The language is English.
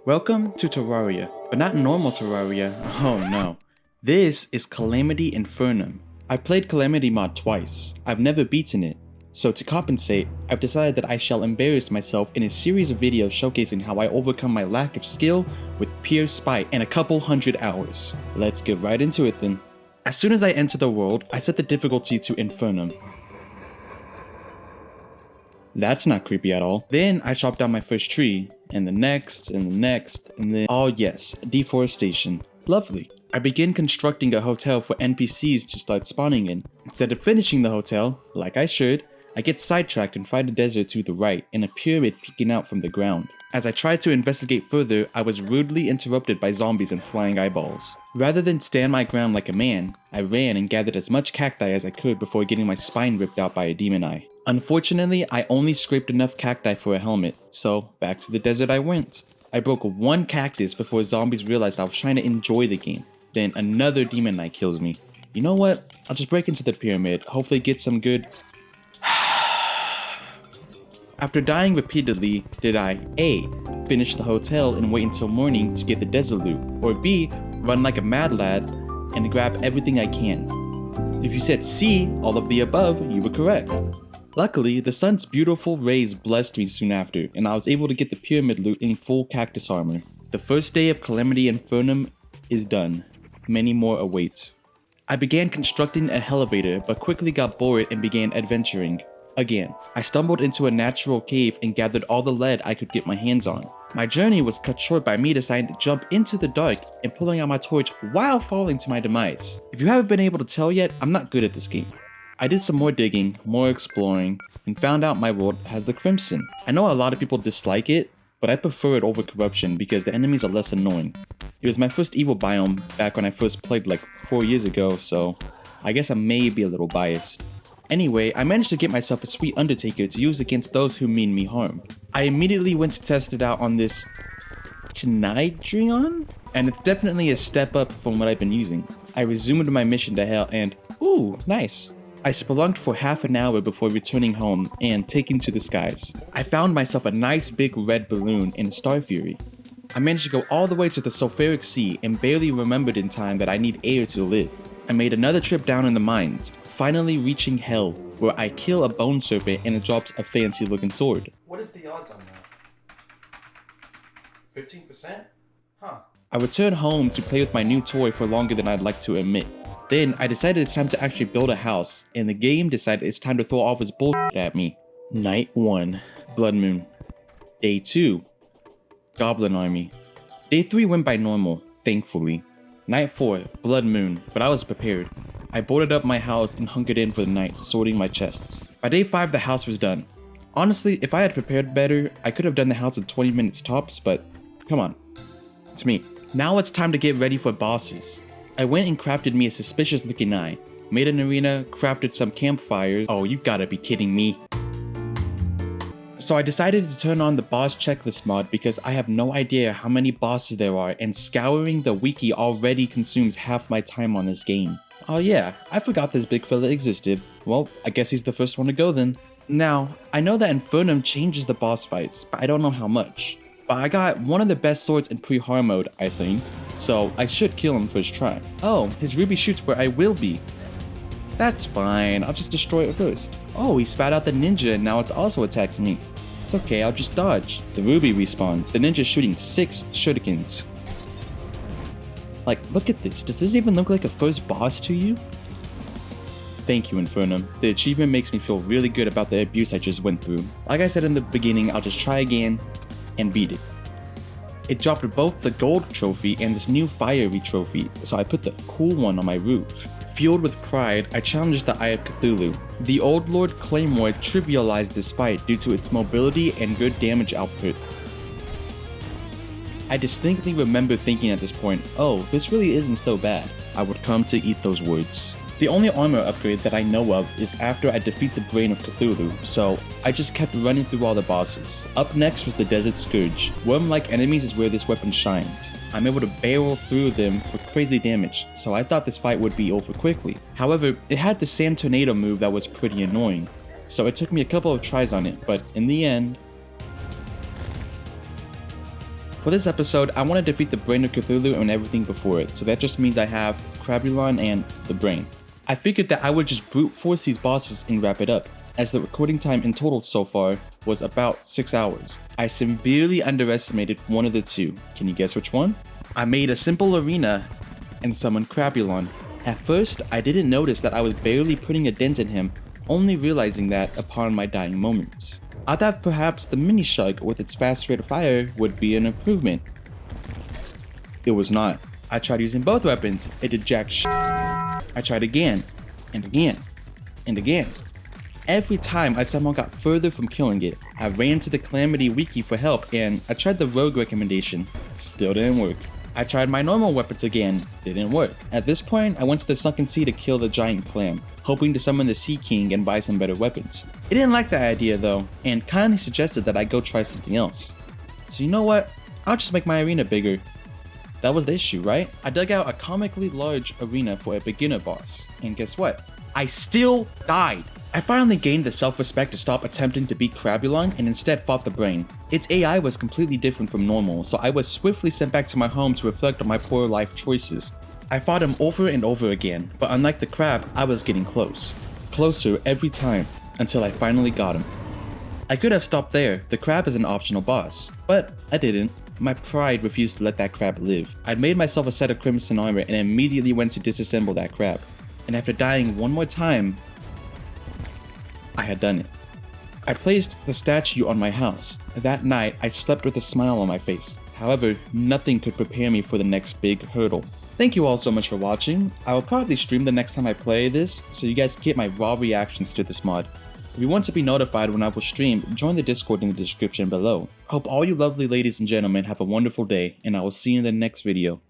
Welcome to Terraria, but not normal Terraria, oh no. This is Calamity Infernum. I've played Calamity mod twice, I've never beaten it, so to compensate, I've decided that I shall embarrass myself in a series of videos showcasing how I overcome my lack of skill with pure spite in a couple hundred hours. Let's get right into it then. As soon as I enter the world, I set the difficulty to Infernum. That's not creepy at all. Then I chop down my first tree, and the next, and the next, and then oh yes, deforestation. Lovely. I begin constructing a hotel for NPCs to start spawning in. Instead of finishing the hotel, like I should, I get sidetracked and find a desert to the right and a pyramid peeking out from the ground. As I tried to investigate further, I was rudely interrupted by zombies and flying eyeballs. Rather than stand my ground like a man, I ran and gathered as much cacti as I could before getting my spine ripped out by a demon eye. Unfortunately, I only scraped enough cacti for a helmet, so back to the desert I went. I broke one cactus before zombies realized I was trying to enjoy the game. Then another demon eye kills me. You know what? I'll just break into the pyramid, hopefully get some good... After dying repeatedly, did I A. finish the hotel and wait until morning to get the desert loot, or B. run like a mad lad and grab everything I can? If you said C, all of the above, you were correct. Luckily, the sun's beautiful rays blessed me soon after, and I was able to get the pyramid loot in full cactus armor. The first day of Calamity Infernum is done. Many more await. I began constructing an elevator, but quickly got bored and began adventuring. Again, I stumbled into a natural cave and gathered all the lead I could get my hands on. My journey was cut short by me deciding to jump into the dark and pulling out my torch while falling to my demise. If you haven't been able to tell yet, I'm not good at this game. I did some more digging, more exploring, and found out my world has the Crimson. I know a lot of people dislike it, but I prefer it over Corruption because the enemies are less annoying. It was my first evil biome back when I first played like 4 years ago, so I guess I may be a little biased. Anyway, I managed to get myself a sweet Undertaker to use against those who mean me harm. I immediately went to test it out on this Chnidrion, and it's definitely a step up from what I've been using. I resumed my mission to hell and, ooh, nice. I spelunked for half an hour before returning home and taking to the skies. I found myself a nice big red balloon in Star Fury. I managed to go all the way to the Sulfuric Sea and barely remembered in time that I need air to live. I made another trip down in the mines, finally reaching Hell, where I kill a bone serpent and it drops a fancy looking sword. What is the odds on that? 15%? Huh. I returned home to play with my new toy for longer than I'd like to admit. Then I decided it's time to actually build a house, and the game decided it's time to throw all of its bullshit at me. Night 1, Blood Moon. Day 2, Goblin Army. Day 3 went by normal, thankfully. Night 4, Blood Moon, but I was prepared. I boarded up my house and hunkered in for the night, sorting my chests. By day 5, the house was done. Honestly, if I had prepared better, I could have done the house in 20 minutes tops, but come on, it's me. Now it's time to get ready for bosses. I went and crafted me a suspicious looking eye, made an arena, crafted some campfires. Oh, you gotta be kidding me. So I decided to turn on the boss checklist mod because I have no idea how many bosses there are, and scouring the wiki already consumes half my time on this game. Oh yeah, I forgot this big fella existed. Well, I guess he's the first one to go then. Now, I know that Infernum changes the boss fights, but I don't know how much. But I got one of the best swords in pre-harm mode, I think, so I should kill him first try. Oh, his ruby shoots where I will be. That's fine, I'll just destroy it first. Oh, he spat out the ninja and now it's also attacking me. It's okay, I'll just dodge. The ruby respawns. The ninja's shooting 6 shurikens. Like, look at this. Does this even look like a first boss to you? Thank you, Infernum. The achievement makes me feel really good about the abuse I just went through. Like I said in the beginning, I'll just try again and beat it. It dropped both the gold trophy and this new fiery trophy, so I put the cool one on my roof. Fueled with pride, I challenged the Eye of Cthulhu. The Old Lord Claymore trivialized this fight due to its mobility and good damage output. I distinctly remember thinking at this point, oh, this really isn't so bad. I would come to eat those words. The only armor upgrade that I know of is after I defeat the Brain of Cthulhu, so I just kept running through all the bosses. Up next was the Desert Scourge. Worm-like enemies is where this weapon shines. I'm able to barrel through them for crazy damage, so I thought this fight would be over quickly. However, it had the Sand Tornado move that was pretty annoying, so it took me a couple of tries on it, but in the end, For this episode, I want to defeat the Brain of Cthulhu and everything before it, so that just means I have Crabulon and the Brain. I figured that I would just brute force these bosses and wrap it up, as the recording time in total so far was about 6 hours. I severely underestimated one of the two. Can you guess which one? I made a simple arena and summoned Crabulon. At first, I didn't notice that I was barely putting a dent in him, only realizing that upon my dying moments. I thought perhaps the mini shark with its fast rate of fire would be an improvement. It was not. I tried using both weapons, it did jack shit. I tried again, and again, and again. Every time I somehow got further from killing it, I ran to the Calamity Wiki for help and I tried the rogue recommendation. Still didn't work. I tried my normal weapons again, didn't work. At this point, I went to the sunken sea to kill the giant clam, hoping to summon the Sea King and buy some better weapons. He didn't like that idea though, and kindly suggested that I go try something else. So you know what? I'll just make my arena bigger. That was the issue, right? I dug out a comically large arena for a beginner boss, and guess what? I still died! I finally gained the self-respect to stop attempting to beat Crabulon and instead fought the Brain. Its AI was completely different from normal, so I was swiftly sent back to my home to reflect on my poor life choices. I fought him over and over again, but unlike the crab, I was getting close. Closer every time, until I finally got him. I could have stopped there, the crab is an optional boss, but I didn't. My pride refused to let that crab live. I'd made myself a set of crimson armor and immediately went to disassemble that crab. And after dying one more time, I had done it. I placed the statue on my house. That night, I slept with a smile on my face. However, nothing could prepare me for the next big hurdle. Thank you all so much for watching. I will probably stream the next time I play this, so you guys can get my raw reactions to this mod. If you want to be notified when I will stream, join the Discord in the description below. Hope all you lovely ladies and gentlemen have a wonderful day, and I will see you in the next video.